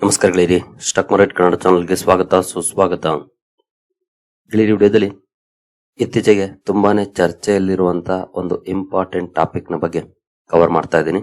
ನಮಸ್ಕಾರ ಗೆಳೆಯರಿ, stock market Kannada ಚಾನಲ್ಗೆ ಸ್ವಾಗತ ಸುಸ್ವಾಗತ. ಗೆಳೆಯರಿ, ವಿಡಿಯೋದಲ್ಲಿ ಇತ್ತೀಚೆಗೆ ತುಂಬಾನೇ ಚರ್ಚೆಯಲ್ಲಿರುವಂತಹ ಒಂದು ಇಂಪಾರ್ಟೆಂಟ್ ಟಾಪಿಕ್ ನ ಬಗ್ಗೆ ಕವರ್ ಮಾಡ್ತಾ ಇದ್ದೀನಿ.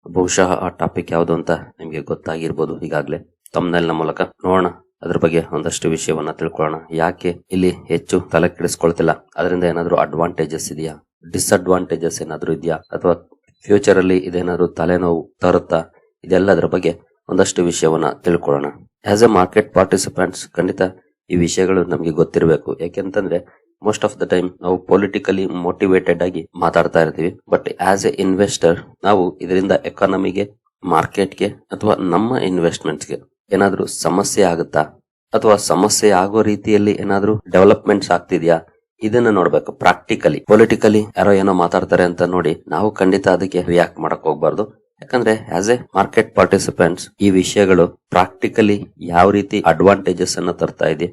ಬಹುಶಃ ಆ ಟಾಪಿಕ್ ಯಾವುದು ಅಂತ ನಿಮಗೆ ಗೊತ್ತಾಗಿರ್ಬೋದು. ಈಗಾಗಲೇ ಥಂಬ್ನೇಲ್ ನ ಮೂಲಕ ನೋಡೋಣ, ಅದ್ರ ಬಗ್ಗೆ ಒಂದಷ್ಟು ವಿಷಯವನ್ನ ತಿಳ್ಕೊಳ್ಳೋಣ. ಯಾಕೆ ಇಲ್ಲಿ ಹೆಚ್ಚು ತಲೆ ಕೆಡಿಸ್ಕೊಳ್ತಿಲ್ಲ, ಅದರಿಂದ ಏನಾದ್ರೂ ಅಡ್ವಾಂಟೇಜಸ್ ಇದೆಯಾ, ಡಿಸ್ಅಡ್ವಾಂಟೇಜಸ್ ಏನಾದ್ರೂ ಇದೆಯಾ, ಅಥವಾ ಫ್ಯೂಚರ್ ಅಲ್ಲಿ ಇದೇನಾದ್ರೂ ತಲೆನೋವು ತರುತ್ತಾ, ಇದೆಲ್ಲದರ ಬಗ್ಗೆ ಒಂದಷ್ಟು ವಿಷಯವನ್ನ ತಿಳ್ಕೊಳ್ಳೋಣ. ಆಸ್ ಎ ಮಾರ್ಕೆಟ್ ಪಾರ್ಟಿಸಿಪೆಂಟ್ಸ್ ಖಂಡಿತ ಈ ವಿಷಯಗಳು ನಮಗೆ ಗೊತ್ತಿರಬೇಕು. ಯಾಕೆಂತಂದ್ರೆ ಮೋಸ್ಟ್ ಆಫ್ ದ ಟೈಮ್ ನಾವು ಪೊಲಿಟಿಕಲಿ ಮೋಟಿವೇಟೆಡ್ ಆಗಿ ಮಾತಾಡ್ತಾ ಇರ್ತೀವಿ. ಬಟ್ ಆಸ್ ಎ ಇನ್ವೆಸ್ಟರ್ ನಾವು ಇದರಿಂದ ಎಕಾನಮಿಗೆ, ಮಾರ್ಕೆಟ್ಗೆ ಅಥವಾ ನಮ್ಮ ಇನ್ವೆಸ್ಟ್ಮೆಂಟ್ಸ್ಗೆ ಏನಾದ್ರೂ ಸಮಸ್ಯೆ ಆಗುತ್ತಾ, ಅಥವಾ ಸಮಸ್ಯೆ ಆಗೋ ರೀತಿಯಲ್ಲಿ ಏನಾದ್ರೂ ಡೆವಲಪ್ಮೆಂಟ್ಸ್ ಆಗ್ತಿದ್ಯಾ, ಇದನ್ನ ನೋಡ್ಬೇಕು. ಪ್ರಾಕ್ಟಿಕಲಿ, ಪೊಲಿಟಿಕಲಿ ಯಾರೋ ಏನೋ ಮಾತಾಡ್ತಾರೆ ಅಂತ ನೋಡಿ ನಾವು ಖಂಡಿತ ಅದಕ್ಕೆ ರಿಯಾಕ್ಟ್ ಮಾಡಕ್ ಹೋಗ್ಬಾರ್ದು. ಯಾಕಂದ್ರೆ ಆಸ್ ಎ ಮಾರ್ಕೆಟ್ ಪಾರ್ಟಿಸಿಪೆಂಟ್ಸ್ ಈ ವಿಷಯಗಳು ಪ್ರಾಕ್ಟಿಕಲಿ ಯಾವ ರೀತಿ ಅಡ್ವಾಂಟೇಜಸ್ ಅನ್ನ ತರ್ತಾ ಇದೆ,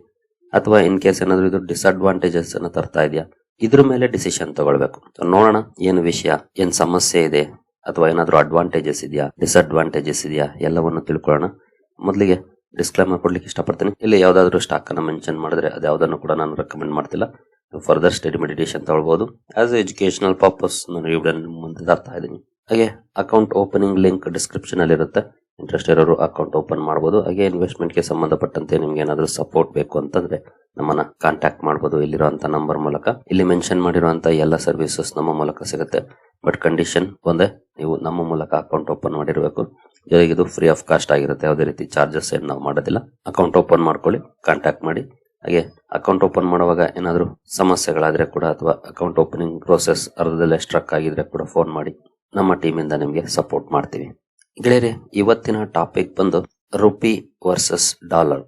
ಅಥವಾ ಇನ್ ಕೇಸ್ ಏನಾದ್ರು ಇದು ಡಿಸ್ಅಡ್ವಾಂಟೇಜಸ್ ಅನ್ನ ತರ್ತಾ ಇದೆಯಾ, ಇದ್ರ ಮೇಲೆ ಡಿಸಿಷನ್ ತಗೊಳ್ಬೇಕು. ನೋಡೋಣ ಏನು ವಿಷಯ, ಏನ್ ಸಮಸ್ಯೆ ಇದೆ, ಅಥವಾ ಏನಾದ್ರು ಅಡ್ವಾಂಟೇಜಸ್ ಇದೆಯಾ, ಡಿಸ್ಅಡ್ವಾಂಟೇಜಸ್ ಇದೆಯಾ, ಎಲ್ಲವನ್ನು ತಿಳ್ಕೊಳ್ಳೋಣ. ಮೊದಲಿಗೆ ಡಿಸ್ಕ್ಲೇಮರ್ ಕೊಡ್ಲಿಕ್ಕೆ ಇಷ್ಟಪಡ್ತೀನಿ. ಇಲ್ಲಿ ಯಾವ್ದಾದ್ರು ಸ್ಟಾಕ್ ಅನ್ನ ಮೆನ್ಷನ್ ಮಾಡಿದ್ರೆ ಅದು ಯಾವ್ದನ್ನು ಕೂಡ ನಾನು ರೆಕಮೆಂಡ್ ಮಾಡ್ತಿಲ್ಲ. ಫರ್ದರ್ ಸ್ಟಡಿ ಮೆಡಿಟೇಷನ್ ತಗೊಳ್ಬಹುದು. ಆಸ್ ಎ ಎಜುಕೇಶನಲ್ ಪರ್ಪಸ್ ನಾನು ಈ ವಿಡಿಯೋ ಮುಂದೆ ತರ್ತಾ ಇದ್ದೀನಿ. ಹಾಗೆ ಅಕೌಂಟ್ ಓಪನಿಂಗ್ ಲಿಂಕ್ ಡಿಸ್ಕ್ರಿಪ್ಷನ್ ಅಲ್ಲಿ ಇರುತ್ತೆ. ಇಂಟ್ರೆಸ್ಟ್ ಇರೋರು ಅಕೌಂಟ್ ಓಪನ್ ಮಾಡಬಹುದು. ಹಾಗೆ ಇನ್ವೆಸ್ಟ್ಮೆಂಟ್ ಗೆ ಸಂಬಂಧಪಟ್ಟಂತೆ ನಿಮ್ಗೆ ಏನಾದ್ರು ಸಪೋರ್ಟ್ ಬೇಕು ಅಂತಂದ್ರೆ ನಮ್ಮನ್ನ ಕಾಂಟ್ಯಾಕ್ಟ್ ಮಾಡಬಹುದು ಇಲ್ಲಿರುವಂತ ನಂಬರ್ ಮೂಲಕ. ಇಲ್ಲಿ ಮೆನ್ಷನ್ ಮಾಡಿರುವಂತ ಎಲ್ಲ ಸರ್ವಿಸಸ್ ನಮ್ಮ ಮೂಲಕ ಸಿಗುತ್ತೆ. ಬಟ್ ಕಂಡೀಷನ್ ಒಂದೇ, ನೀವು ನಮ್ಮ ಮೂಲಕ ಅಕೌಂಟ್ ಓಪನ್ ಮಾಡಿರಬೇಕು. ಜೊತೆಗೆ ಇದು ಫ್ರೀ ಆಫ್ ಕಾಸ್ಟ್ ಆಗಿರುತ್ತೆ, ಯಾವುದೇ ರೀತಿ ಚಾರ್ಜಸ್ ಏನು ನಾವು ಮಾಡೋದಿಲ್ಲ. ಅಕೌಂಟ್ ಓಪನ್ ಮಾಡ್ಕೊಳ್ಳಿ, ಕಾಂಟ್ಯಾಕ್ಟ್ ಮಾಡಿ. ಹಾಗೆ ಅಕೌಂಟ್ ಓಪನ್ ಮಾಡುವಾಗ ಏನಾದ್ರು ಸಮಸ್ಯೆಗಳಾದ್ರೆ ಕೂಡ, ಅಥವಾ ಅಕೌಂಟ್ ಓಪನಿಂಗ್ ಪ್ರೋಸೆಸ್ ಅರ್ಧದಲ್ಲೇ ಸ್ಟ್ರಕ್ ಆಗಿದ್ರೆ ಕೂಡ ಫೋನ್ ಮಾಡಿ, ನಮ್ಮ ಟೀಮ್ ಇಂದ ನಿಮ್ಗೆ ಸಪೋರ್ಟ್ ಮಾಡ್ತೀವಿ. ಗೆಳೆಯರೆ, ಇವತ್ತಿನ ಟಾಪಿಕ್ ಬಂದು ರುಪಿ ವರ್ಸಸ್ ಡಾಲರ್.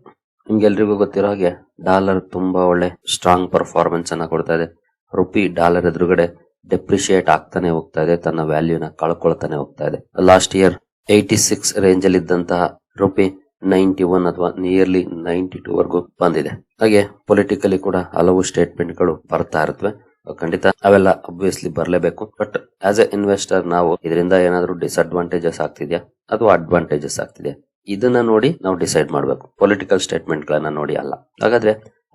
ನಿಮ್ಗೆಲ್ರಿಗೂ ಗೊತ್ತಿರೋ ಹಾಗೆ ಡಾಲರ್ ತುಂಬಾ ಒಳ್ಳೆ ಸ್ಟ್ರಾಂಗ್ ಪರ್ಫಾರ್ಮೆನ್ಸ್ ಅನ್ನ ಕೊಡ್ತಾ ಇದೆ. ರುಪಿ ಡಾಲರ್ ಎದುರುಗಡೆ ಡೆಪ್ರಿಶಿಯೇಟ್ ಆಗ್ತಾನೆ ಹೋಗ್ತಾ ಇದೆ, ತನ್ನ ವ್ಯಾಲ್ಯೂನ ಕಳ್ಕೊಳ್ತಾನೆ ಹೋಗ್ತಾ ಇದೆ. ಲಾಸ್ಟ್ ಇಯರ್ 86 ರೇಂಜ್ ಅಲ್ಲಿ ಇದ್ದಂತಹ ರುಪಿ 91 ಅಥವಾ ನಿಯರ್ಲಿ 92 ವರೆಗೂ ಬಂದಿದೆ. ಹಾಗೆ ಪೊಲಿಟಿಕಲಿ ಕೂಡ ಹಲವು ಸ್ಟೇಟ್ಮೆಂಟ್ ಗಳು ಬರ್ತಾ ಇರುತ್ತವೆ. ಖಂಡಿತ ಅವೆಲ್ಲ ಅಬ್ವಿಯಸ್ಲಿ ಬರಲೇಬೇಕು. ಬಟ್ ಆಸ್ ಎ ಇನ್ವೆಸ್ಟರ್ ನಾವು ಇದರಿಂದ ಏನಾದ್ರೂ ಡಿಸ್ಅಡ್ವಾಂಟೇಜಸ್ ಆಗ್ತಿದ್ಯಾ ಅಥವಾ ಅಡ್ವಾಂಟೇಜಸ್ ಆಗ್ತಿದ್ಯಾ, ಇದನ್ನ ನೋಡಿ ನಾವು ಡಿಸೈಡ್ ಮಾಡಬೇಕು, ಪೊಲಿಟಿಕಲ್ ಸ್ಟೇಟ್ಮೆಂಟ್ ಗಳನ್ನ ನೋಡಿ ಅಲ್ಲ. ಹಾಗಾದ್ರೆ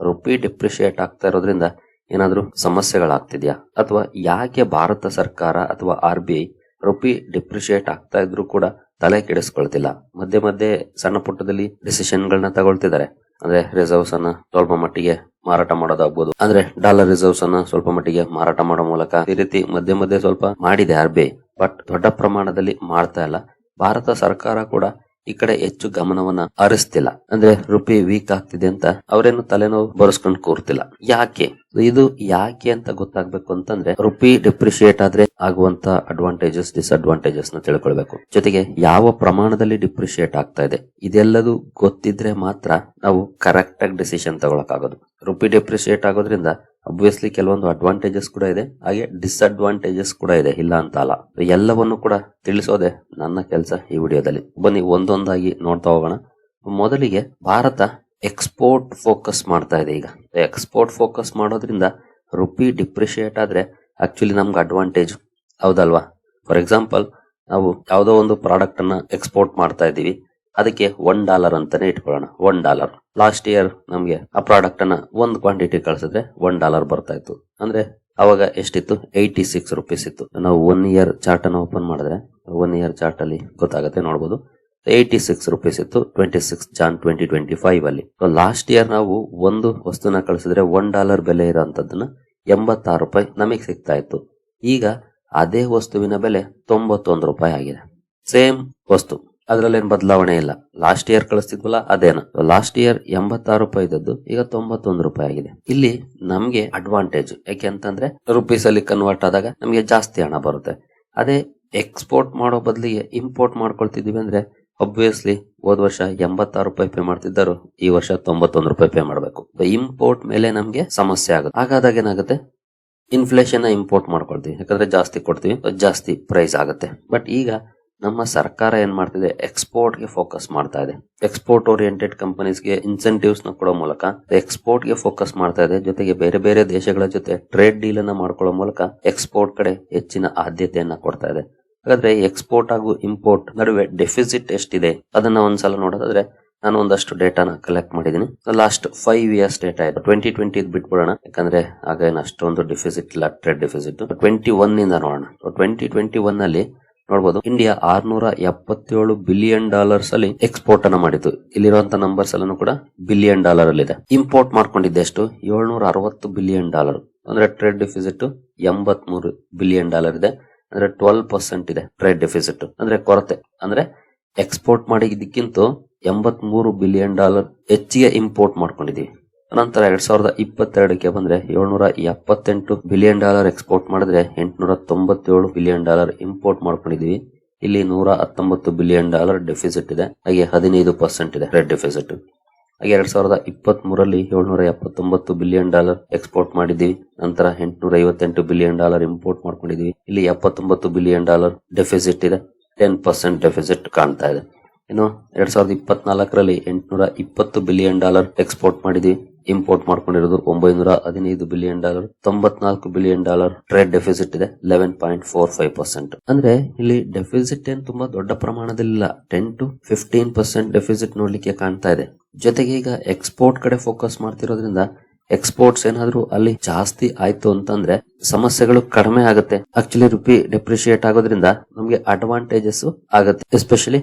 ರುಪಿ ಡಿಪ್ರಿಶಿಯೇಟ್ ಆಗ್ತಾ ಇರೋದ್ರಿಂದ ಏನಾದ್ರೂ ಸಮಸ್ಯೆಗಳಾಗ್ತಿದ್ಯಾ, ಅಥವಾ ಯಾಕೆ ಭಾರತ ಸರ್ಕಾರ ಅಥವಾ RBI ರುಪಿ ಡಿಪ್ರಿಶಿಯೇಟ್ ಆಗ್ತಾ ಇದ್ರು ಕೂಡ ತಲೆ ಕೆಡಿಸ್ಕೊಳ್ತಿಲ್ಲ, ಮಧ್ಯೆ ಮಧ್ಯೆ ಸಣ್ಣ ಪುಟ್ಟದಲ್ಲಿ ಡಿಸಿಷನ್ ಗಳನ್ನ ತಗೊಳ್ತಿದ್ದಾರೆ. ಅಂದ್ರೆ ರಿಸರ್ವ್ಸ್ ಅನ್ನ ಸ್ವಲ್ಪ ಮಟ್ಟಿಗೆ ಮಾರಾಟ ಮಾಡೋದಾಗ್ಬೋದು, ಅಂದ್ರೆ ಡಾಲರ್ ರಿಸರ್ವ್ಸ್ ಅನ್ನ ಸ್ವಲ್ಪ ಮಟ್ಟಿಗೆ ಮಾರಾಟ ಮಾಡೋ ಮೂಲಕ ಈ ರೀತಿ ಮಧ್ಯೆ ಮಧ್ಯೆ ಸ್ವಲ್ಪ ಮಾಡಿದೆ RBI. ಬಟ್ ದೊಡ್ಡ ಪ್ರಮಾಣದಲ್ಲಿ ಮಾಡ್ತಾ ಇಲ್ಲ. ಭಾರತ ಸರ್ಕಾರ ಕೂಡ ಈ ಕಡೆ ಹೆಚ್ಚು ಗಮನವನ್ನ ಹರಿಸ್ತಿಲ್ಲ. ಅಂದ್ರೆ ರುಪಿ ವೀಕ್ ಆಗ್ತಿದೆ ಅಂತ ಅವರೇನು ತಲೆನೋವು ಬರೆಸ್ಕೊಂಡು ಕೂರ್ತಿಲ್ಲ. ಯಾಕೆ ಇದು ಯಾಕೆ ಅಂತ ಗೊತ್ತಾಗ್ಬೇಕು ಅಂತಂದ್ರೆ ರುಪಿ ಡಿಪ್ರಿಶಿಯೇಟ್ ಆದ್ರೆ ಆಗುವಂತ ಅಡ್ವಾಂಟೇಜಸ್, ಡಿಸ್ಅಡ್ವಾಂಟೇಜಸ್ ನ ತಿಳ್ಕೊಳ್ಬೇಕು. ಜೊತೆಗೆ ಯಾವ ಪ್ರಮಾಣದಲ್ಲಿ ಡಿಪ್ರಿಶಿಯೇಟ್ ಆಗ್ತಾ ಇದೆ, ಇದೆಲ್ಲದೂ ಗೊತ್ತಿದ್ರೆ ಮಾತ್ರ ನಾವು ಕರೆಕ್ಟ್ ಆಗಿ ಡಿಸಿಷನ್ ತಗೊಳಕಾಗೋದು. ರುಪಿ ಡಿಪ್ರಿಶಿಯೇಟ್ ಆಗೋದ್ರಿಂದ ಅಬ್ವಿಯಸ್ಲಿ ಕೆಲವೊಂದು ಅಡ್ವಾಂಟೇಜಸ್ ಕೂಡ ಇದೆ, ಹಾಗೆ ಡಿಸ್ಅಡ್ವಾಂಟೇಜಸ್ ಕೂಡ ಇದೆ, ಇಲ್ಲ ಅಂತ ಅಲ್ಲ. ಎಲ್ಲವನ್ನು ಕೂಡ ತಿಳಿಸೋದೆ ನನ್ನ ಕೆಲಸ ಈ ವಿಡಿಯೋದಲ್ಲಿ. ಬನ್ನಿ ಒಂದೊಂದಾಗಿ ನೋಡ್ತಾ ಹೋಗೋಣ. ಮೊದಲಿಗೆ ಭಾರತ ಎಕ್ಸ್ಪೋರ್ಟ್ ಫೋಕಸ್ ಮಾಡ್ತಾ ಇದೆ. ಈಗ ಎಕ್ಸ್ಪೋರ್ಟ್ ಫೋಕಸ್ ಮಾಡೋದ್ರಿಂದ ರುಪಿ ಡಿಪ್ರಿಶಿಯೇಟ್ ಆದ್ರೆ ಆಕ್ಚುಲಿ ನಮ್ಗೆ ಅಡ್ವಾಂಟೇಜ್, ಹೌದಲ್ವಾ? ಫಾರ್ ಎಕ್ಸಾಂಪಲ್, ನಾವು ಯಾವುದೋ ಒಂದು ಪ್ರಾಡಕ್ಟ್ ಅನ್ನ ಎಕ್ಸ್ಪೋರ್ಟ್ ಮಾಡ್ತಾ ಇದೀವಿ, ಅದಕ್ಕೆ $1 ಅಂತಾನೆ ಇಟ್ಕೊಳ್ಳೋಣ. $1 ಲಾಸ್ಟ್ ಇಯರ್ ನಮ್ಗೆ ಆ ಪ್ರಾಡಕ್ಟ್ ಅನ್ನ ಒಂದು ಕ್ವಾಂಟಿಟಿ ಕಳ್ಸಿದ್ರೆ $1 ಬರ್ತಾ ಇತ್ತು. ಅಂದ್ರೆ ಅವಾಗ ಎಷ್ಟಿತ್ತು? 86 ರುಪೀಸ್ ಇತ್ತು. ನಾವು 1 ಇಯರ್ ಚಾರ್ಟ್ ಅನ್ನ ಓಪನ್ ಮಾಡಿದ್ರೆ 1 ಇಯರ್ ಚಾರ್ಟ್ ಅಲ್ಲಿ ಗೊತ್ತಾಗುತ್ತೆ, ನೋಡಬಹುದು. 86 ರುಪೀಸ್ ಇತ್ತು 26 ಜಾನ್ 2025 ಅಲ್ಲಿ. ಲಾಸ್ಟ್ ಇಯರ್ ನಾವು ಒಂದು ವಸ್ತುನ ಕಳಿಸಿದ್ರೆ $1 ಬೆಲೆ ಇರೋಂಥದ್ದನ್ನ 86 ರೂಪಾಯಿ ನಮಗೆ ಸಿಗ್ತಾ ಇತ್ತು. ಈಗ ಅದೇ ವಸ್ತುವಿನ ಬೆಲೆ 91 ರೂಪಾಯಿ ಆಗಿದೆ. ಸೇಮ್ ವಸ್ತು, ಅದ್ರಲ್ಲೇನ್ ಬದಲಾವಣೆ ಇಲ್ಲ. ಲಾಸ್ಟ್ ಇಯರ್ ಕಳಿಸ್ತಿದ್ವಲ್ಲ ಅದೇನ, ಲಾಸ್ಟ್ ಇಯರ್ 86 ರೂಪಾಯಿ ಇದ್ದದ್ದು ಈಗ 91 ರೂಪಾಯಿ ಆಗಿದೆ. ಇಲ್ಲಿ ನಮ್ಗೆ ಅಡ್ವಾಂಟೇಜ್ ಯಾಕೆ ಅಂತಂದ್ರೆ ರುಪೀಸ್ ಅಲ್ಲಿ ಕನ್ವರ್ಟ್ ಆದಾಗ ನಮ್ಗೆ ಜಾಸ್ತಿ ಹಣ ಬರುತ್ತೆ. ಅದೇ ಎಕ್ಸ್ಪೋರ್ಟ್ ಮಾಡೋ ಬದಲಿಗೆ ಇಂಪೋರ್ಟ್ ಮಾಡ್ಕೊಳ್ತಿದೀವಿ ಅಂದ್ರೆ ಒಬ್ವಿಯಸ್ಲಿ ಹೋದ ವರ್ಷ 86 ರೂಪಾಯಿ ಪೇ ಮಾಡ್ತಿದ್ದರು, ಈ ವರ್ಷ 91 ರೂಪಾಯಿ ಪೇ ಮಾಡಬೇಕು. ಇಂಪೋರ್ಟ್ ಮೇಲೆ ನಮ್ಗೆ ಸಮಸ್ಯೆ ಆಗುತ್ತೆ. ಹಾಗಾದಾಗ ಏನಾಗುತ್ತೆ, ಇನ್ಫ್ಲೇಷನ್ ಇಂಪೋರ್ಟ್ ಮಾಡ್ಕೊಳ್ತೀವಿ, ಯಾಕಂದ್ರೆ ಜಾಸ್ತಿ ಕೊಡ್ತೀವಿ, ಜಾಸ್ತಿ ಪ್ರೈಸ್ ಆಗುತ್ತೆ. ಬಟ್ ಈಗ ನಮ್ಮ ಸರ್ಕಾರ ಏನ್ ಮಾಡ್ತಿದೆ, ಎಕ್ಸ್ಪೋರ್ಟ್ ಗೆ ಫೋಕಸ್ ಮಾಡ್ತಾ ಇದೆ. ಎಕ್ಸ್ಪೋರ್ಟ್ ಓರಿಯೆಂಟೆಡ್ ಕಂಪನೀಸ್ ಗೆ ಇನ್ಸೆಂಟಿವ್ಸ್ ನ ಕೊಡೋ ಮೂಲಕ ಎಕ್ಸ್ಪೋರ್ಟ್ ಗೆ ಫೋಕಸ್ ಮಾಡ್ತಾ ಇದೆ. ಜೊತೆಗೆ ಬೇರೆ ಬೇರೆ ದೇಶಗಳ ಜೊತೆ ಟ್ರೇಡ್ ಡೀಲ್ ಅನ್ನ ಮಾಡ್ಕೊಳ್ಳೋ ಮೂಲಕ ಎಕ್ಸ್ಪೋರ್ಟ್ ಕಡೆ ಹೆಚ್ಚಿನ ಆದ್ಯತೆಯನ್ನ ಕೊಡ್ತಾ ಇದೆ. ಹಾಗಾದ್ರೆ ಎಕ್ಸ್ಪೋರ್ಟ್ ಹಾಗೂ ಇಂಪೋರ್ಟ್ ನಡುವೆ ಡೆಫಿಸಿಟ್ ಎಷ್ಟಿದೆ ಅದನ್ನ ಒಂದ್ಸಲ ನೋಡೋದಾದ್ರೆ ನಾನು ಒಂದಷ್ಟು ಡೇಟಾನ ಕಲೆಕ್ಟ್ ಮಾಡಿದೀನಿ. ಲಾಸ್ಟ್ 5 ಇಯರ್ಸ್ ಡೇಟಾ ಇದೆ. 2020 ಬಿಟ್ಬಿಡೋಣ, ಯಾಕಂದ್ರೆ ಆಗ ಏನು ಅಷ್ಟೊಂದು ಡೆಫಿಸಿಟ್ ಇಲ್ಲ, ಟ್ರೇಡ್ ಡೆಫಿಸಿಟ್. 21 ಇಂದ ನೋಡೋಣ. 2021 ಅಲ್ಲಿ ನೋಡಬಹುದು ಇಂಡಿಯಾ $677 ಬಿಲಿಯನ್ ಅಲ್ಲಿ ಎಕ್ಸ್ಪೋರ್ಟ್ ಅನ್ನ ಮಾಡಿತ್ತು. ಇಲ್ಲಿರುವಂತ ನಂಬರ್ಸ್ ಎಲ್ಲಾನು ಕೂಡ ಬಿಲಿಯನ್ ಡಾಲರ್ ಅಲ್ಲಿ ಇದೆ. ಇಂಪೋರ್ಟ್ ಮಾಡ್ಕೊಂಡಿದ್ದೆ ಎಷ್ಟು? $760 ಬಿಲಿಯನ್. ಅಂದ್ರೆ ಟ್ರೇಡ್ ಡೆಫಿಸಿಟ್ $83 ಬಿಲಿಯನ್ ಇದೆ. ಅಂದ್ರೆ 12% ಇದೆ ಟ್ರೇಡ್ ಡೆಫಿಸಿಟ್, ಅಂದ್ರೆ ಕೊರತೆ. ಅಂದ್ರೆ ಎಕ್ಸ್ಪೋರ್ಟ್ ಮಾಡಿದ್ದಕ್ಕಿಂತ $83 ಬಿಲಿಯನ್ ಹೆಚ್ಚಿಗೆ ಇಂಪೋರ್ಟ್ ಮಾಡ್ಕೊಂಡಿದೀವಿ. ನಂತರ 2022ಕ್ಕೆ ಬಂದ್ರೆ $778 ಬಿಲಿಯನ್ ಎಕ್ಸ್ಪೋರ್ಟ್ ಮಾಡಿದ್ರೆ $897 ಬಿಲಿಯನ್ ಇಂಪೋರ್ಟ್ ಮಾಡ್ಕೊಂಡಿದೀವಿ. ಇಲ್ಲಿ $119 ಬಿಲಿಯನ್ ಡೆಫಿಸಿಟ್ ಇದೆ. ಹಾಗೆ 15% ಇದೆ ಟ್ರೇಡ್ ಡೆಫಿಸಿಟ್. ಹಾಗೆ 2023ರಲ್ಲಿ $779 ಬಿಲಿಯನ್ ಎಕ್ಸ್ಪೋರ್ಟ್ ಮಾಡಿದೀವಿ. ನಂತರ $858 ಬಿಲಿಯನ್ ಇಂಪೋರ್ಟ್ ಮಾಡ್ಕೊಂಡಿದೀವಿ. ಇಲ್ಲಿ $79 ಬಿಲಿಯನ್ ಡೆಫಿಸಿಟ್ ಇದೆ. 10% ಡೆಫಿಸಿಟ್ ಕಾಣ್ತಾ ಇದೆ. ಇನ್ನು 2024ರಲ್ಲಿ $820 ಬಿಲಿಯನ್ ಎಕ್ಸ್ಪೋರ್ಟ್ ಮಾಡಿದ್ವಿ. ಇಂಪೋರ್ಟ್ ಮಾಡ್ಕೊಂಡಿರೋದು $915 ಬಿಲಿಯನ್. $94 ಬಿಲಿಯನ್ ಟ್ರೇಡ್ ಡೆಫಿಸಿಟ್ ಇದೆ. 11.45%. ಅಂದ್ರೆ ಇಲ್ಲಿ ಡೆಫಿಸಿಟ್ ಏನ್ ತುಂಬಾ ದೊಡ್ಡ ಪ್ರಮಾಣದಲ್ಲಿಲ್ಲ. 10 to 15% ಡೆಫಿಸಿಟ್ ನೋಡ್ಲಿಕ್ಕೆ ಕಾಣ್ತಾ ಇದೆ. ಜೊತೆಗೆ ಈಗ ಎಕ್ಸ್ಪೋರ್ಟ್ ಕಡೆ ಫೋಕಸ್ ಮಾಡ್ತಿರೋದ್ರಿಂದ ಎಕ್ಸ್ಪೋರ್ಟ್ಸ್ ಏನಾದ್ರೂ ಅಲ್ಲಿ ಜಾಸ್ತಿ ಆಯ್ತು ಅಂತಂದ್ರೆ ಸಮಸ್ಯೆಗಳು ಕಡಿಮೆ ಆಗುತ್ತೆ. ಆಕ್ಚುಲಿ ರುಪಿ ಡೆಪ್ರಿಶಿಯೇಟ್ ಆಗೋದ್ರಿಂದ ನಮ್ಗೆ ಅಡ್ವಾಂಟೇಜಸ್ ಆಗುತ್ತೆ, ಎಸ್ಪೆಷಲಿ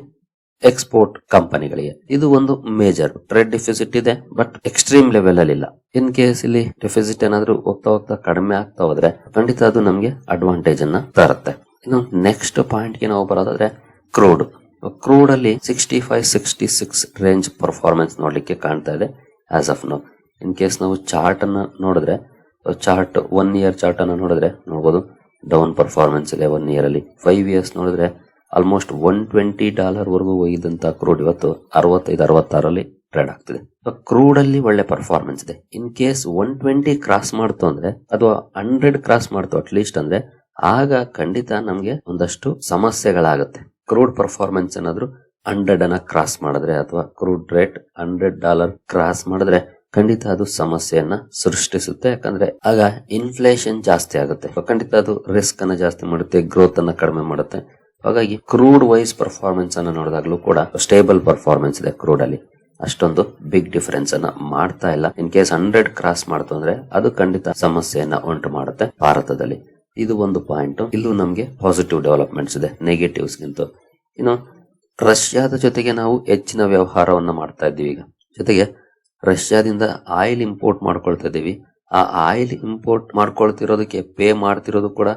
ಎಕ್ಸ್ಪೋರ್ಟ್ ಕಂಪನಿಗಳಿಗೆ. ಇದು ಒಂದು ಮೇಜರ್. ಟ್ರೇಡ್ ಡೆಫಿಸಿಟ್ ಇದೆ, ಬಟ್ ಎಕ್ಸ್ಟ್ರೀಮ್ ಲೆವೆಲ್ ಅಲ್ಲಿ ಇಲ್ಲ. ಇನ್ ಕೇಸ್ ಇಲ್ಲಿ ಡೆಫಿಸಿಟ್ ಏನಾದ್ರೂ ಹೋಗ್ತಾ ಕಡಿಮೆ ಆಗ್ತಾ ಹೋದ್ರೆ ಖಂಡಿತ ಅದು ನಮ್ಗೆ ಅಡ್ವಾಂಟೇಜ್ ಅನ್ನ ತರುತ್ತೆ. ಇನ್ನು ನೆಕ್ಸ್ಟ್ ಪಾಯಿಂಟ್ ಗೆ ನಾವು ಬರೋದಾದ್ರೆ ಕ್ರೂಡ್ ಅಲ್ಲಿ 65-66 ರೇಂಜ್ ಪರ್ಫಾರ್ಮೆನ್ಸ್ ನೋಡ್ಲಿಕ್ಕೆ ಕಾಣ್ತಾ ಇದೆ as of now. In case ನಾವು ಚಾರ್ಟ್ ಅನ್ನ ನೋಡಿದ್ರೆ, ಚಾರ್ಟ್ 1 ಇಯರ್ ಚಾರ್ಟ್ ಅನ್ನ ನೋಡಿದ್ರೆ ನೋಡಬಹುದು ಡೌನ್ ಪರ್ಫಾರ್ಮೆನ್ಸ್ ಇದೆ 1 ಇಯರ್ ಅಲ್ಲಿ. 5 ಇಯರ್ಸ್ ನೋಡಿದ್ರೆ ಆಲ್ಮೋಸ್ಟ್ $120 ವರೆಗೂ ಹೋಗಿದ್ದಂತ ಕ್ರೂಡ್ ಇವತ್ತು 65-66 ಟ್ರೇಡ್ ಆಗ್ತಿದೆ. ಕ್ರೂಡ್ ಅಲ್ಲಿ ಒಳ್ಳೆ ಪರ್ಫಾರ್ಮೆನ್ಸ್ ಇದೆ. ಇನ್ ಕೇಸ್ 120 ಕ್ರಾಸ್ ಮಾಡ್ತು ಅಂದ್ರೆ ಅಥವಾ 100 ಕ್ರಾಸ್ ಮಾಡ್ತು ಅಟ್ಲೀಸ್ಟ್ ಅಂದ್ರೆ ಆಗ ಖಂಡಿತ ನಮ್ಗೆ ಒಂದಷ್ಟು ಸಮಸ್ಯೆಗಳಾಗುತ್ತೆ. ಕ್ರೂಡ್ ಪರ್ಫಾರ್ಮೆನ್ಸ್ ಏನಾದ್ರು 100 ಅನ್ನ ಕ್ರಾಸ್ ಮಾಡಿದ್ರೆ ಅಥವಾ ಕ್ರೂಡ್ ರೇಟ್ $100 ಕ್ರಾಸ್ ಮಾಡಿದ್ರೆ ಖಂಡಿತ ಅದು ಸಮಸ್ಯೆಯನ್ನ ಸೃಷ್ಟಿಸುತ್ತೆ. ಯಾಕಂದ್ರೆ ಆಗ ಇನ್ಫ್ಲೇಷನ್ ಜಾಸ್ತಿ ಆಗುತ್ತೆ. ಖಂಡಿತ ಅದು ರಿಸ್ಕ್ ಅನ್ನ ಜಾಸ್ತಿ ಮಾಡುತ್ತೆ, ಗ್ರೋತ್ ಅನ್ನ ಕಡಿಮೆ ಮಾಡುತ್ತೆ. ಹಾಗಾಗಿ ಕ್ರೂಡ್ ವೈಸ್ ಪರ್ಫಾರ್ಮೆನ್ಸ್ ಅನ್ನ ನೋಡಿದಾಗ್ಲೂ ಕೂಡ ಸ್ಟೇಬಲ್ ಪರ್ಫಾರ್ಮೆನ್ಸ್ ಇದೆ ಕ್ರೂಡ್ ಅಲ್ಲಿ. ಅಷ್ಟೊಂದು ಬಿಗ್ ಡಿಫರೆನ್ಸ್ ಅನ್ನ ಮಾಡ್ತಾ ಇಲ್ಲ. ಇನ್ ಕೇಸ್ 100 ಕ್ರಾಸ್ ಮಾಡ್ತು ಅಂದ್ರೆ ಅದು ಖಂಡಿತ ಸಮಸ್ಯೆಯನ್ನ ಉಂಟು ಮಾಡುತ್ತೆ ಭಾರತದಲ್ಲಿ. ಇದು ಒಂದು ಪಾಯಿಂಟ್. ಇಲ್ಲೂ ನಮ್ಗೆ ಪಾಸಿಟಿವ್ ಡೆವಲಪ್ಮೆಂಟ್ಸ್ ಇದೆ ನೆಗೆಟಿವ್ಸ್ ಗಿಂತ. ಇನ್ನು ರಷ್ಯಾದ ಜೊತೆಗೆ ನಾವು ಹೆಚ್ಚಿನ ವ್ಯವಹಾರವನ್ನ ಮಾಡ್ತಾ ಇದ್ದೀವಿ ಈಗ. ಜೊತೆಗೆ ರಷ್ಯಾದಿಂದ ಆಯಿಲ್ ಇಂಪೋರ್ಟ್ ಮಾಡ್ಕೊಳ್ತಾ ಇದೀವಿ. ಆ ಆಯಿಲ್ ಇಂಪೋರ್ಟ್ ಮಾಡ್ಕೊಳ್ತಿರೋದಕ್ಕೆ ಪೇ ಮಾಡ್ತಿರೋದು ಕೂಡ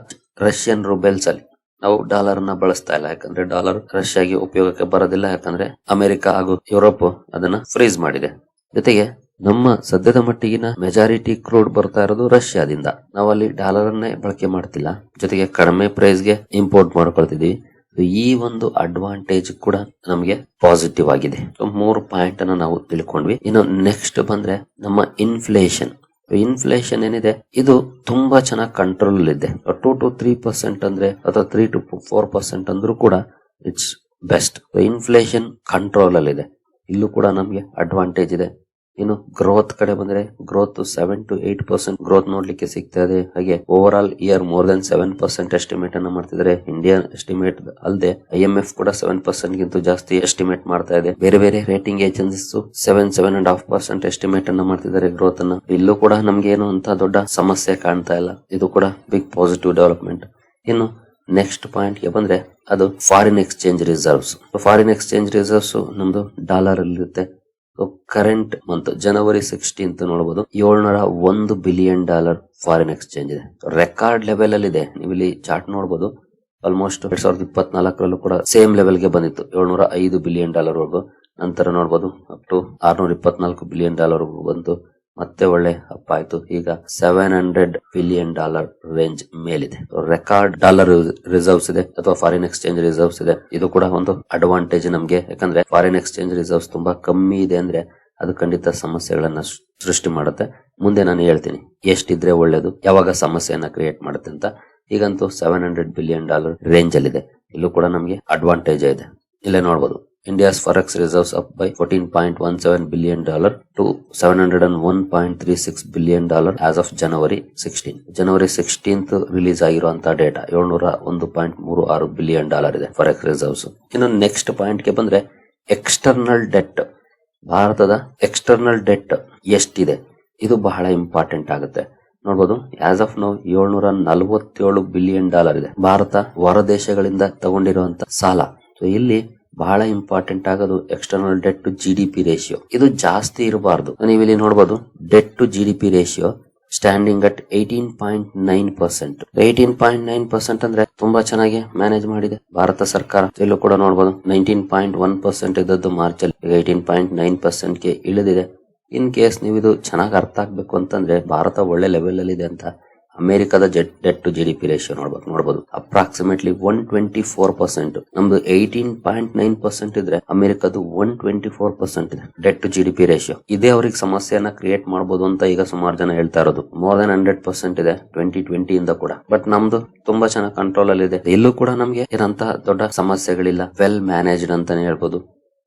ರಷ್ಯನ್ ರೂಬೆಲ್ಸ್ ಅಲ್ಲಿ. ನಾವು ಡಾಲರ್ ಅನ್ನ ಬಳಸ್ತಾ ಇಲ್ಲ, ಯಾಕಂದ್ರೆ ಡಾಲರ್ ರಷ್ಯಾಗೆ ಉಪಯೋಗಕ್ಕೆ ಬರೋದಿಲ್ಲ. ಯಾಕಂದ್ರೆ ಅಮೆರಿಕ ಹಾಗೂ ಯುರೋಪ್ ಅದನ್ನ ಫ್ರೀಸ್ ಮಾಡಿದೆ. ಜೊತೆಗೆ ನಮ್ಮ ಸದ್ಯದ ಮಟ್ಟಿಗಿನ ಮೆಜಾರಿಟಿ ಕ್ರೂಡ್ ಬರ್ತಾ ಇರೋದು ರಷ್ಯಾದಿಂದ. ನಾವು ಅಲ್ಲಿ ಡಾಲರ್ ಅನ್ನೇ ಬಳಕೆ ಮಾಡ್ತಿಲ್ಲ. ಜೊತೆಗೆ ಕಡಿಮೆ ಪ್ರೈಸ್ ಗೆ ಇಂಪೋರ್ಟ್ ಮಾಡ್ಕೊಳ್ತಿದೀವಿ. ಈ ಒಂದು ಅಡ್ವಾಂಟೇಜ್ ಕೂಡ ನಮ್ಗೆ ಪಾಸಿಟಿವ್ ಆಗಿದೆ. 3 ಪಾಯಿಂಟ್ ಅನ್ನ ನಾವು ತಿಳ್ಕೊಂಡ್ವಿ. ಇನ್ನು ನೆಕ್ಸ್ಟ್ ಬಂದ್ರೆ ನಮ್ಮ ಇನ್ಫ್ಲೇಷನ್ ಏನಿದೆ ಇದು ತುಂಬಾ ಚೆನ್ನಾಗಿ ಕಂಟ್ರೋಲ್ ಇದೆ. 2 to 3% ಅಂದ್ರೆ ಅಥವಾ 3 to 4% ಅಂದ್ರೂ ಕೂಡ ಇಟ್ಸ್ ಬೆಸ್ಟ್. ಇನ್ಫ್ಲೇಷನ್ ಕಂಟ್ರೋಲ್ ಅಲ್ಲಿ ಇದೆ. ಇಲ್ಲೂ ಕೂಡ ನಮ್ಗೆ ಅಡ್ವಾಂಟೇಜ್ ಇದೆ. ಇನ್ನು ಗ್ರೋತ್ ಕಡೆ ಬಂದ್ರೆ ಗ್ರೋತ್ 7 to 8% ಗ್ರೋತ್ ನೋಡ್ಲಿಕ್ಕೆ ಸಿಗ್ತಾ ಇದೆ. ಹಾಗೆ over all year more than 7% estimate ಅನ್ನ ಮಾಡ್ತಿದ್ದಾರೆ. ಇಂಡಿಯನ್ ಎಸ್ಟಿಮೇಟ್ ಅಲ್ಲದೆ IMF ಕೂಡ 7% ಗಿಂತ ಜಾಸ್ತಿ ಎಸ್ಟಿಮೇಟ್ ಮಾಡ್ತಾ ಇದೆ. ಬೇರೆ ಬೇರೆ ರೇಟಿಂಗ್ ಏಜೆನ್ಸೀಸ್ 7.5% ಎಸ್ಟಿಮೇಟ್ ಅನ್ನ ಮಾಡ್ತಿದ್ದಾರೆ ಗ್ರೋತ್ ಅನ್ನ. ಇಲ್ಲೂ ಕೂಡ ನಮ್ಗೆ ಏನು ಅಂತ ದೊಡ್ಡ ಸಮಸ್ಯೆ ಕಾಣ್ತಾ ಇಲ್ಲ. ಇದು ಕೂಡ ಬಿಗ್ ಪಾಸಿಟಿವ್ ಡೆವಲಪ್ಮೆಂಟ್. ಇನ್ನು ನೆಕ್ಸ್ಟ್ ಪಾಯಿಂಟ್ ಗೆ ಬಂದ್ರೆ ಅದು ಫಾರಿನ್ ಎಕ್ಸ್ಚೇಂಜ್ ರಿಸರ್ವ್ಸ್ ನಮ್ದು ಡಾಲರ್ ಅಲ್ಲಿ ಇರುತ್ತೆ. ಕರೆಂಟ್ ಮಂತ್ ಜನವರಿ 16 ನೋಡಬಹುದು $701 ಬಿಲಿಯನ್ ಫಾರಿನ್ ಎಕ್ಸ್ಚೇಂಜ್ ಇದೆ. ರೆಕಾರ್ಡ್ ಲೆವೆಲ್ ಅಲ್ಲಿ ಇದೆ. ನೀವು ಇಲ್ಲಿ ಚಾರ್ಟ್ ನೋಡಬಹುದು. ಆಲ್ಮೋಸ್ಟ್ 2024ರಲ್ಲೂ ಕೂಡ ಸೇಮ್ ಲೆವೆಲ್ ಗೆ ಬಂದಿತ್ತು, $705 ಬಿಲಿಯನ್ ವರೆಗೂ. ನಂತರ ನೋಡಬಹುದು ಅಪ್ ಟು $624 ಬಿಲಿಯನ್ ವರೆಗೂ ಬಂತು. ಮತ್ತೆ ಒಳ್ಳೆ ಅಪ್ ಆಯ್ತು. ಈಗ $700 ಬಿಲಿಯನ್ ರೇಂಜ್ ಮೇಲಿದೆ. ರೆಕಾರ್ಡ್ ಡಾಲರ್ ರಿಸರ್ವ್ಸ್ ಇದೆ ಅಥವಾ ಫಾರಿನ್ ಎಕ್ಸ್ಚೇಂಜ್ ರಿಸರ್ವ್ಸ್ ಇದೆ. ಇದು ಕೂಡ ಒಂದು ಅಡ್ವಾಂಟೇಜ್ ನಮ್ಗೆ. ಯಾಕಂದ್ರೆ ಫಾರಿನ್ ಎಕ್ಸ್ಚೇಂಜ್ ರಿಸರ್ವ್ಸ್ ತುಂಬಾ ಕಮ್ಮಿ ಇದೆ ಅಂದ್ರೆ ಅದು ಖಂಡಿತ ಸಮಸ್ಯೆಗಳನ್ನ ಸೃಷ್ಟಿ ಮಾಡುತ್ತೆ. ಮುಂದೆ ನಾನು ಹೇಳ್ತೀನಿ ಎಷ್ಟಿದ್ರೆ ಒಳ್ಳೇದು, ಯಾವಾಗ ಸಮಸ್ಯೆಯನ್ನ ಕ್ರಿಯೇಟ್ ಮಾಡುತ್ತೆ ಅಂತ. ಈಗಂತೂ $700 ಬಿಲಿಯನ್ ರೇಂಜ್ ಅಲ್ಲಿ ಇದೆ. ಇಲ್ಲೂ ಕೂಡ ನಮ್ಗೆ ಅಡ್ವಾಂಟೇಜ್ ಇದೆ. ಇಲ್ಲೇ ನೋಡಬಹುದು India's forex reserves up by $14.17 billion to $701.36 billion as of January 16. January 16th release ಆಗಿರುವಂತಹ ಡೇಟಾ $701.36 billion ಇದೆ ಫಾರೆಕ್ಸ್ ರಿಸರ್ವ್ಸ್. ಇನ್ನು ನೆಕ್ಸ್ಟ್ ಪಾಯಿಂಟ್ ಗೆ ಬಂದ್ರೆ ಎಕ್ಸ್ಟರ್ನಲ್ ಡೆಟ್. ಭಾರತದ ಎಕ್ಸ್ಟರ್ನಲ್ ಡೆಟ್ ಎಷ್ಟಿದೆ ಇದು ಬಹಳ ಇಂಪಾರ್ಟೆಂಟ್ ಆಗುತ್ತೆ. ನೋಡಬಹುದು ಆಸ್ ಆಫ್ ನೌ $747 ಬಿಲಿಯನ್ ಇದೆ ಭಾರತ ಹೊರ ದೇಶಗಳಿಂದ ತಗೊಂಡಿರುವಂತ ಸಾಲ. ಸೊ ಇಲ್ಲಿ ಬಹಳ ಇಂಪಾರ್ಟೆಂಟ್ ಆಗೋದು external debt to GDP ratio. ಇದು ಜಾಸ್ತಿ ಇರಬಾರ್ದು. ನೀವು ಇಲ್ಲಿ ನೋಡಬಹುದು debt to GDP ratio standing at 18.9%. 18.9% ಅಂದ್ರೆ ತುಂಬಾ ಚೆನ್ನಾಗಿ ಮ್ಯಾನೇಜ್ ಮಾಡಿದೆ ಭಾರತ ಸರ್ಕಾರ. ಇಲ್ಲೂ ಕೂಡ ನೋಡಬಹುದು 19.1% ಇದ್ದದ್ದು ಮಾರ್ಚ್ ಅಲ್ಲಿ 18.9% ಗೆ ಇಳಿದಿದೆ. ಇನ್ ಕೇಸ್ ನೀವು ಇದು ಚೆನ್ನಾಗಿ ಅರ್ಥ ಆಗ್ಬೇಕು ಅಂತಂದ್ರೆ ಭಾರತ ಒಳ್ಳೆ ಲೆವೆಲ್ ಅಲ್ಲಿ ಇದೆ ಅಂತ ಅಮೆರಿಕದ ಡೆಟ್ ಟು GDP ರೇಷಿಯೋ ನೋಡಬಹುದು ಅಪ್ರಾಕ್ಸಿಮೇಟ್ಲಿ 124%. ನಮ್ದು 18.9% ಇದ್ರೆ ಅಮೆರಿಕದ್ದು 124% ಇದೆ ಡೆಟ್ ಟು GDP ರೇಷಿಯೋ. ಇದೇ ಅವ್ರಿಗೆ ಸಮಸ್ಯೆಯನ್ನ ಕ್ರಿಯೇಟ್ ಮಾಡಬಹುದು ಅಂತ ಈಗ ಸುಮಾರು ಜನ ಹೇಳ್ತಾ ಇರೋದು. ಮೋರ್ ದನ್ 100% ಇದೆ 2020 ಇಂದ ಕೂಡ. ಬಟ್ ನಮ್ದು ತುಂಬಾ ಚೆನ್ನಾಗಿ ಕಂಟ್ರೋಲ್ ಅಲ್ಲಿ ಇದೆ. ಇಲ್ಲೂ ಕೂಡ ನಮ್ಗೆ ಏನಂತ ದೊಡ್ಡ ಸಮಸ್ಯೆಗಳಿಲ್ಲ, ವೆಲ್ ಮ್ಯಾನೇಜ್ಡ್ ಅಂತಾನೆ ಹೇಳ್ಬೋದು.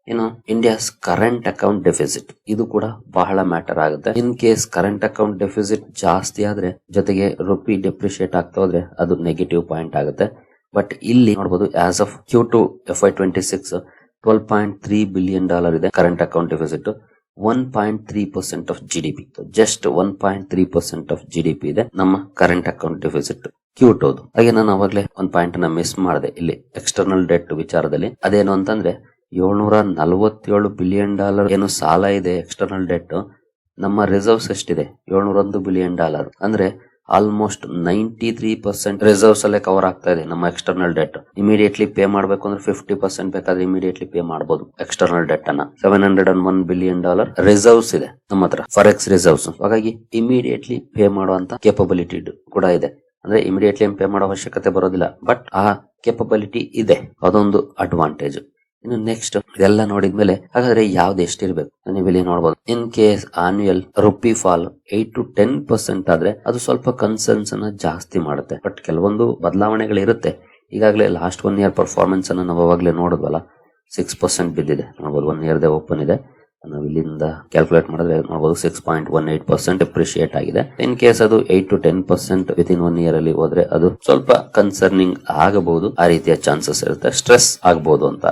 ಇನ್ನು ಇಂಡಿಯಾಸ್ ಕರೆಂಟ್ ಅಕೌಂಟ್ ಡೆಫಿಸಿಟ್ ಇದು ಕೂಡ ಬಹಳ ಮ್ಯಾಟರ್ ಆಗುತ್ತೆ. In case current account deficit ಜಾಸ್ತಿ ಆದ್ರೆ ಜೊತೆಗೆ ರುಪಿ ಡೆಪ್ರಿಶಿಯೇಟ್ ಆಗ್ತಾ ಹೋದ್ರೆ ಅದು ನೆಗೆಟಿವ್ ಪಾಯಿಂಟ್ ಆಗುತ್ತೆ. ಬಟ್ ಇಲ್ಲಿ ನೋಡಬಹುದು as of Q2 FY26 $12.3 billion ಇದೆ current account deficit. 1.3% of GDP. Just 1.3% of GDP ಇದೆ ನಮ್ಮ ಕರೆಂಟ್ ಅಕೌಂಟ್ ಡೆಫಿಸಿಟ್ Q2. ಹಾಗೆ ನಾನು ಅವಾಗಲೇ ಒಂದು ಪಾಯಿಂಟ್ ಅನ್ನ ಮಿಸ್ ಮಾಡಿದೆ ಇಲ್ಲಿ ಎಕ್ಸ್ಟರ್ನಲ್ ಡೆಟ್ ವಿಚಾರದಲ್ಲಿ. ಅದೇನು ಅಂತಂದ್ರೆ $747 ಬಿಲಿಯನ್ ಏನು ಸಾಲ ಇದೆ ಎಕ್ಸ್ಟರ್ನಲ್ ಡೆಟ್. ನಮ್ಮ ರಿಸರ್ವ್ಸ್ ಎಷ್ಟಿದೆ $701 ಬಿಲಿಯನ್. ಅಂದ್ರೆ ಆಲ್ಮೋಸ್ಟ್ 93% ರಿಸರ್ವ್ಸ್ ಅಲ್ಲೇ ಕವರ್ ಆಗ್ತಾ ಇದೆ ನಮ್ಮ ಎಕ್ಸ್ಟರ್ನಲ್ ಡೆಟ್. ಇಮಿಡಿಯೇಟ್ಲಿ ಪೇ ಮಾಡಬೇಕು ಅಂದ್ರೆ 50% ಬೇಕಾದ್ರೆ ಇಮಿಡಿಯೇಟ್ಲಿ ಪೇ ಮಾಡಬಹುದು ಎಕ್ಸ್ಟರ್ನಲ್ ಡೆಟ್ ಅನ್ನ. $701 ಬಿಲಿಯನ್ ರಿಸರ್ವ್ಸ್ ಇದೆ ನಮ್ಮ ಹತ್ರ ಫಾರೆಕ್ಸ್ ರಿಸರ್ವ್ಸ್. ಹಾಗಾಗಿ ಇಮಿಡಿಯೇಟ್ಲಿ ಪೇ ಮಾಡುವಂತ ಕೇಪಬಿಲಿಟಿ ಕೂಡ ಇದೆ. ಅಂದ್ರೆ ಇಮಿಡಿಯೇಟ್ಲಿ ಪೇ ಮಾಡೋ ಅವಶ್ಯಕತೆ ಬರೋದಿಲ್ಲ, ಬಟ್ ಆ ಕೇಪಬಿಲಿಟಿ ಇದೆ, ಅದೊಂದು ಅಡ್ವಾಂಟೇಜ್. ಇನ್ನು ನೆಕ್ಸ್ಟ್ ಇದೆಲ್ಲ ನೋಡಿದ್ಮೇಲೆ ಹಾಗಾದ್ರೆ ಯಾವ್ದು ಎಷ್ಟಿರ್ಬೇಕು ನೀವು ಇಲ್ಲಿ ನೋಡಬಹುದು. In case annual rupee fall 8 to 10% ಆದ್ರೆ ಅದು ಸ್ವಲ್ಪ ಕನ್ಸರ್ನ್ಸ್ ಅನ್ನ ಜಾಸ್ತಿ ಮಾಡುತ್ತೆ. ಬಟ್ ಕೆಲವೊಂದು ಬದಲಾವಣೆಗಳಿರುತ್ತೆ. ಈಗಾಗಲೇ ಲಾಸ್ಟ್ 1 year ಪರ್ಫಾರ್ಮೆನ್ಸ್ ಅನ್ನ ನಾವು ಅವಾಗಲೇ ನೋಡಿದ್ವಲ್ಲ, 6% ಬಿದ್ದಿದೆ ನೋಡಬಹುದು. 1 year ಓಪನ್ ಇದೆ. ನಾವು ಇಲ್ಲಿಂದ ಕ್ಯಾಲ್ಕುಲೇಟ್ ಮಾಡಿದ್ರೆ ನೋಡಬಹುದು 6.18% ಅಪ್ರಿಶಿಯೇಟ್ ಆಗಿದೆ. ಇನ್ ಕೇಸ್ ಅದು 8 to 10% ವಿತಿನ್ 1 year ಅಲ್ಲಿ ಹೋದ್ರೆ ಅದು ಸ್ವಲ್ಪ ಕನ್ಸರ್ನಿಂಗ್ ಆಗಬಹುದು. ಆ ರೀತಿಯ ಚಾನ್ಸಸ್ ಇರುತ್ತೆ, ಸ್ಟ್ರೆಸ್ ಆಗಬಹುದು ಅಂತ.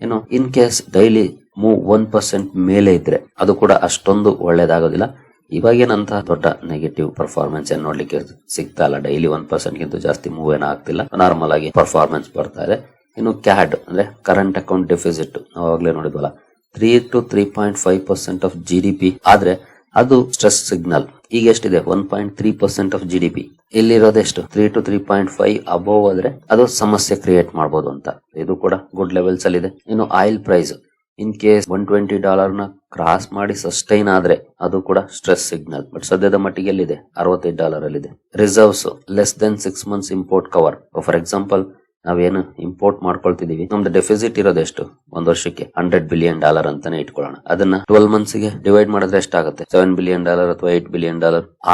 ಏನು ಇನ್ ಕೇಸ್ ಡೈಲಿ ಮೂವ್ 1% ಮೇಲೆ ಇದ್ರೆ ಅದು ಕೂಡ ಅಷ್ಟೊಂದು ಒಳ್ಳೇದಾಗೋದಿಲ್ಲ. ಇವಾಗೇನಂತ ದೊಡ್ಡ ನೆಗೆಟಿವ್ ಪರ್ಫಾರ್ಮೆನ್ಸ್ ಏನ್ ನೋಡ್ಲಿಕ್ಕೆ ಸಿಗ್ತಾ ಇಲ್ಲ. ಡೈಲಿ 1% ಗಿಂತ ಜಾಸ್ತಿ ಮೂವ್ ಏನ ಆಗ್ತಿಲ್ಲ, ನಾರ್ಮಲ್ ಆಗಿ ಪರ್ಫಾರ್ಮೆನ್ಸ್ ಬರ್ತಾ ಇದೆ. ಇನ್ನು ಕ್ಯಾಡ್ ಅಂದ್ರೆ ಕರೆಂಟ್ ಅಕೌಂಟ್ ಡೆಫಿಸಿಟ್ ನಾವಾಗ್ಲೇ ನೋಡಿದ್ವಲ್ಲ, 3 to 3.5% ಆಫ್ GDP ಆದ್ರೆ ಅದು ಸ್ಟ್ರೆಸ್ ಸಿಗ್ನಲ್. ಈಗ ಎಷ್ಟಿದೆ 1.3% ಆಫ್ GDP. ಇಲ್ಲಿರೋದೆಷ್ಟು 3 to 3.5 ಅಬೋವ್ ಆದ್ರೆ ಅದು ಸಮಸ್ಯೆ ಕ್ರಿಯೇಟ್ ಮಾಡಬಹುದು ಅಂತ. ಇದು ಕೂಡ ಗುಡ್ ಲೆವೆಲ್ಸ್ ಅಲ್ಲಿ ಇದೆ. ಇನ್ನು ಆಯಿಲ್ ಪ್ರೈಸ್ ಇನ್ ಕೇಸ್ $120 ನ ಕ್ರಾಸ್ ಮಾಡಿ ಸಸ್ಟೈನ್ ಆದ್ರೆ ಅದು ಕೂಡ ಸ್ಟ್ರೆಸ್ ಸಿಗ್ನಲ್. ಬಟ್ ಸದ್ಯದ ಮಟ್ಟಿಗೆ ಎಲ್ಲಿದೆ $68 ಅಲ್ಲಿದೆ. Reserves less than 6 months import cover. For example ನಾವೇನು ಇಂಪೋರ್ಟ್ ಮಾಡ್ಕೊಳ್ತಿದೀವಿ, ನಮ್ದು ಡೆಫಿಸಿಟ್ ಇರೋದೆಷ್ಟು ಒಂದು ವರ್ಷಕ್ಕೆ $100 ಬಿಲಿಯನ್ ಅಂತಾನೆ ಇಟ್ಕೊಳ್ಳೋಣ. ಅದನ್ನ 12 months ಗೆ ಡಿವೈಡ್ ಮಾಡಿದ್ರೆ ಎಷ್ಟಾಗುತ್ತೆ? $7 ಬಿಲಿಯನ್ ಅಥವಾ $8 ಬಿಲಿಯನ್.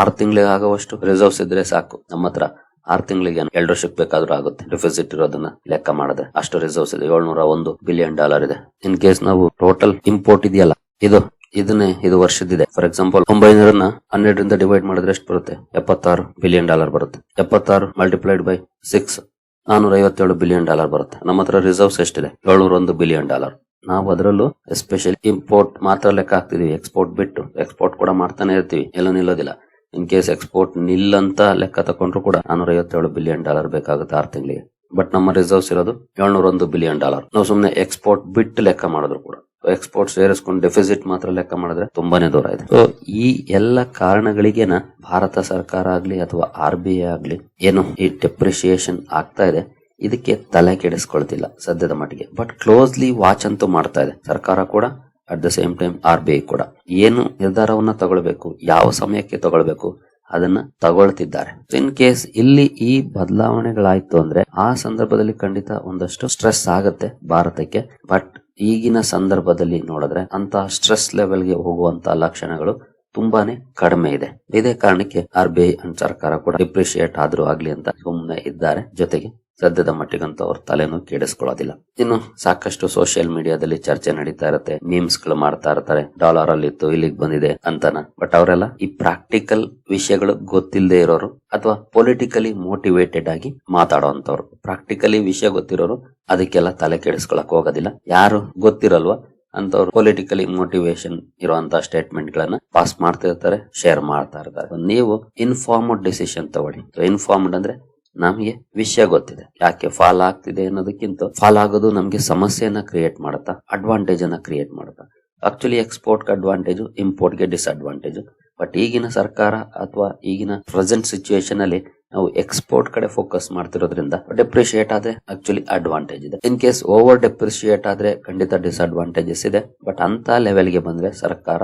6 ತಿಂಗಳಿಗೆ ಆಗುವಷ್ಟು ರಿಸರ್ವ್ಸ್ ಇದ್ರೆ ಸಾಕು ನಮ್ಮ ಹತ್ರ. 6 ತಿಂಗಳಿಗೆ 2 ವರ್ಷಕ್ಕೆ ಬೇಕಾದ್ರೂ ಆಗುತ್ತೆ ಡೆಫಿಸಿಟ್ ಇರೋದನ್ನ ಲೆಕ್ಕ ಮಾಡಿದ್ರೆ. ಅಷ್ಟು ರಿಸರ್ವ್ಸ್ ಇದೆ. $701 ಬಿಲಿಯನ್ ಇದೆ. ಇನ್ ಕೇಸ್ ನಾವು ಟೋಟಲ್ ಇಂಪೋರ್ಟ್ ಇದೆಯಲ್ಲ ಇದು ವರ್ಷದಿದೆ. ಫಾರ್ ಎಕ್ಸಾಂಪಲ್ 900ನ್ನ 12ರಿಂದ ಡಿವೈಡ್ ಮಾಡಿದ್ರೆ ಎಷ್ಟು ಬರುತ್ತೆ? $76 ಬಿಲಿಯನ್ ಬರುತ್ತೆ. 76 ಮಲ್ಟಿಪ್ಲೈಡ್ ಬೈ 6 $457 ಬಿಲಿಯನ್ ಬರುತ್ತೆ. ನಮ್ಮ ಹತ್ರ ರಿಸರ್ವ್ಸ್ ಎಷ್ಟಿದೆ? $701 ಬಿಲಿಯನ್. ನಾವು ಅದರಲ್ಲೂ ಎಸ್ಪೆಷಲಿ ಇಂಪೋರ್ಟ್ ಮಾತ್ರ ಲೆಕ್ಕ ಹಾಕ್ತಿದೀವಿ, ಎಕ್ಸ್ಪೋರ್ಟ್ ಬಿಟ್ಟು. ಎಕ್ಸ್ಪೋರ್ಟ್ ಕೂಡ ಮಾಡ್ತಾನೆ ಇರ್ತೀವಿ, ಎಲ್ಲೂ ನಿಲ್ಲೋದಿಲ್ಲ. ಇನ್ ಕೇಸ್ ಎಕ್ಸ್ಪೋರ್ಟ್ ನಿಲ್ಲಂತ ಲೆಕ್ಕ ತಕೊಂಡ್ರು ಕೂಡ $457 ಬಿಲಿಯನ್ ಬೇಕಾಗುತ್ತೆ 6 ತಿಂಗಳಿಗೆ. ಬಟ್ ನಮ್ಮ ರಿಸರ್ವ್ಸ್ ಇರೋದು $701 ಬಿಲಿಯನ್. ನಾವು ಸುಮ್ನೆ ಎಕ್ಸ್ಪೋರ್ಟ್ ಬಿಟ್ಟು ಲೆಕ್ಕ ಮಾಡಿದ್ರು ಕೂಡ, ಎಕ್ಸ್ಪೋರ್ಟ್ ಸೇರಿಸ್ಕೊಂಡು ಡೆಫಿಸಿಟ್ ಮಾತ್ರ ಲೆಕ್ಕ ಮಾಡಿದ್ರೆ ತುಂಬಾನೇ ದೂರ ಇದೆ. ಸೊ ಈ ಎಲ್ಲ ಕಾರಣಗಳಿಗೆನ ಭಾರತ ಸರ್ಕಾರ ಆಗ್ಲಿ ಅಥವಾ RBI ಆಗ್ಲಿ ಏನು ಈ ಡೆಪ್ರಿಸಿಯೇಷನ್ ಆಗ್ತಾ ಇದೆ ಇದಕ್ಕೆ ತಲೆ ಕೆಡಿಸ್ಕೊಳ್ತಿಲ್ಲ ಸದ್ಯದ ಮಟ್ಟಿಗೆ. ಬಟ್ ಕ್ಲೋಸ್ಲಿ ವಾಚ್ ಅಂತೂ ಮಾಡ್ತಾ ಇದೆ ಸರ್ಕಾರ ಕೂಡ, at the same time RBI ಕೂಡ. ಏನು ನಿರ್ಧಾರವನ್ನ ತಗೊಳ್ಬೇಕು, ಯಾವ ಸಮಯಕ್ಕೆ ತಗೊಳ್ಬೇಕು ಅದನ್ನ ತಗೊಳ್ತಿದ್ದಾರೆ. ಇನ್ ಕೇಸ್ ಇಲ್ಲಿ ಈ ಬದಲಾವಣೆಗಳಾಯ್ತು ಅಂದ್ರೆ ಆ ಸಂದರ್ಭದಲ್ಲಿ ಖಂಡಿತ ಒಂದಷ್ಟು ಸ್ಟ್ರೆಸ್ ಆಗತ್ತೆ ಭಾರತಕ್ಕೆ. ಬಟ್ ಈಗಿನ ಸಂದರ್ಭದಲ್ಲಿ ನೋಡಿದ್ರೆ ಅಂತ ಸ್ಟ್ರೆಸ್ ಲೆವೆಲ್ಗೆ ಹೋಗುವಂತ ಲಕ್ಷಣಗಳು ತುಂಬಾನೇ ಕಡಿಮೆ ಇದೆ. ಇದೇ ಕಾರಣಕ್ಕೆ RBI ಸರ್ಕಾರ ಕೂಡ ಡಿಪ್ರಿಶಿಯೇಟ್ ಆದ್ರೂ ಆಗ್ಲಿ ಅಂತ ಸುಮ್ಮನೆ ಇದ್ದಾರೆ. ಜೊತೆಗೆ ಸದ್ಯದ ಮಟ್ಟಿಗಂತೂ ಅವ್ರ ತಲೆನೂ ಕೆಡಿಸ್ಕೊಳ್ಳೋದಿಲ್ಲ. ಇನ್ನು ಸಾಕಷ್ಟು ಸೋಷಿಯಲ್ ಮೀಡಿಯಾದಲ್ಲಿ ಚರ್ಚೆ ನಡೀತಾ ಇರುತ್ತೆ, ಮೀಮ್ಸ್ ಗಳು ಮಾಡ್ತಾ ಇರ್ತಾರೆ, ಡಾಲರ್ ಅಲ್ಲಿ ಇತ್ತು ಇಲ್ಲಿಗೆ ಬಂದಿದೆ ಅಂತಾನ. ಬಟ್ ಅವರೆಲ್ಲ ಈ ಪ್ರಾಕ್ಟಿಕಲ್ ವಿಷಯಗಳು ಗೊತ್ತಿಲ್ಲದೆ ಇರೋರು ಅಥವಾ ಪೊಲಿಟಿಕಲಿ ಮೋಟಿವೇಟೆಡ್ ಆಗಿ ಮಾತಾಡೋಂತವ್ರು. ಪ್ರಾಕ್ಟಿಕಲಿ ವಿಷಯ ಗೊತ್ತಿರೋರು ಅದಕ್ಕೆಲ್ಲ ತಲೆ ಕೆಡಿಸ್ಕೊಳಕ್ ಹೋಗೋದಿಲ್ಲ. ಯಾರು ಗೊತ್ತಿರಲ್ವಾ ಅಂತವ್ರು ಪೊಲಿಟಿಕಲಿ ಮೋಟಿವೇಶನ್ ಇರುವಂತಹ ಸ್ಟೇಟ್ಮೆಂಟ್ ಗಳನ್ನ ಪಾಸ್ ಮಾಡ್ತಾ ಇರ್ತಾರೆ, ಶೇರ್ ಮಾಡ್ತಾ ಇರ್ತಾರೆ. ನೀವು ಇನ್ಫಾರ್ಮ್ಡ್ ಡಿಸಿಷನ್ ತಗೊಳ್ಳಿ. ಇನ್ಫಾರ್ಮ್ಡ್ ಅಂದ್ರೆ ನಮಗೆ ವಿಷಯ ಗೊತ್ತಿದೆ, ಯಾಕೆ ಫಾಲ್ ಆಗ್ತಿದೆ ಅನ್ನೋದಕ್ಕಿಂತ ಫಾಲ್ ಆಗೋದು ನಮ್ಗೆ ಸಮಸ್ಯೆಯನ್ನ ಕ್ರಿಯೇಟ್ ಮಾಡುತ್ತಾ, ಅಡ್ವಾಂಟೇಜ್ ಅನ್ನ ಕ್ರಿಯೇಟ್ ಮಾಡುತ್ತಾ. ಆಕ್ಚುಲಿ ಎಕ್ಸ್ಪೋರ್ಟ್ ಅಡ್ವಾಂಟೇಜ್, ಇಂಪೋರ್ಟ್ ಗೆ ಡಿಸ್ಅಡ್ವಾಂಟೇಜ್. ಬಟ್ ಈಗಿನ ಸರ್ಕಾರ ಅಥವಾ ಈಗಿನ ಪ್ರೆಸೆಂಟ್ ಸಿಚುವೇಶನ್ ಅಲ್ಲಿ ನಾವು ಎಕ್ಸ್ಪೋರ್ಟ್ ಕಡೆ ಫೋಕಸ್ ಮಾಡ್ತಿರೋದ್ರಿಂದ ಡೆಪ್ರಿಶಿಯೇಟ್ ಆದ್ರೆ ಆಕ್ಚುಲಿ ಅಡ್ವಾಂಟೇಜ್ ಇದೆ. ಇನ್ ಕೇಸ್ ಓವರ್ ಡೆಪ್ರಿಶಿಯೇಟ್ ಆದ್ರೆ ಖಂಡಿತ ಡಿಸ್ಅಡ್ವಾಂಟೇಜಸ್ ಇದೆ. ಬಟ್ ಅಂತ ಲೆವೆಲ್ಗೆ ಬಂದ್ರೆ ಸರ್ಕಾರ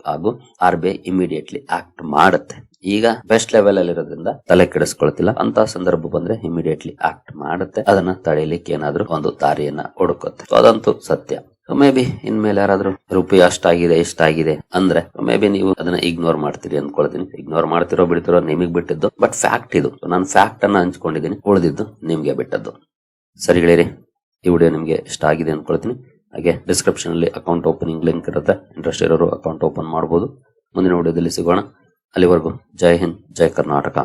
ಹಾಗೂ RBI ಇಮಿಡಿಯೇಟ್ಲಿ ಆಕ್ಟ್ ಮಾಡುತ್ತೆ. ಈಗ ಬೆಸ್ಟ್ ಲೆವೆಲ್ ಅಲ್ಲಿ ಇರೋದ್ರಿಂದ ತಲೆ ಕೆಡಿಸ್ಕೊಳ್ತಿಲ್ಲ. ಅಂತ ಸಂದರ್ಭ ಬಂದ್ರೆ ಇಮಿಡಿಯೇಟ್ಲಿ ಆಕ್ಟ್ ಮಾಡುತ್ತೆ. ಅದನ್ನ ತಡೆಯಲಿಕ್ಕೆ ಏನಾದ್ರೂ ಒಂದು ದಾರಿಯನ್ನ ಹುಡುಕುತ್ತೆ. ಅದಂತೂ ಸತ್ಯ. ಮೇ ಬಿ ಇನ್ಮೇಲೆ ಯಾರಾದ್ರೂ ರೂಪಾಯಿ ಅಷ್ಟಾಗಿದೆ ಇಷ್ಟಾಗಿದೆ ಅಂದ್ರೆ ಮೇ ಬಿ ನೀವು ಅದನ್ನ ಇಗ್ನೋರ್ ಮಾಡ್ತೀರಿ ಅನ್ಕೊಳ್ತೀನಿ. ಇಗ್ನೋರ್ ಮಾಡ್ತಿರೋ ಬಿಡ್ತಿರೋ ನಿಮಗ್ ಬಿಟ್ಟಿದ್ದು. ಬಟ್ ಫ್ಯಾಕ್ಟ್ ಇದು. ನಾನು ಫ್ಯಾಕ್ಟ್ ಅನ್ನ ಹಂಚ್ಕೊಂಡಿದ್ದೀನಿ, ಉಳಿದಿದ್ದು ನಿಮ್ಗೆ ಬಿಟ್ಟದ್ದು. ಸರಿ ಗೆಳೆಯರಿ, ಈ ವಿಡಿಯೋ ನಿಮ್ಗೆ ಇಷ್ಟ ಆಗಿದೆ ಅನ್ಕೊಳ್ತೀನಿ. ಹಾಗೆ ಡಿಸ್ಕ್ರಿಪ್ಷನ್ ಅಲ್ಲಿ ಅಕೌಂಟ್ ಓಪನಿಂಗ್ ಲಿಂಕ್ ಇರುತ್ತೆ, ಇಂಟ್ರೆಸ್ಟ್ ಇರೋರು ಅಕೌಂಟ್ ಓಪನ್ ಮಾಡಬಹುದು. ಮುಂದಿನ ವಿಡಿಯೋದಲ್ಲಿ ಸಿಗೋಣ. ಅಲ್ಲಿವರೆಗೂ ಜೈ ಹಿಂದ್, ಜೈ ಕರ್ನಾಟಕ.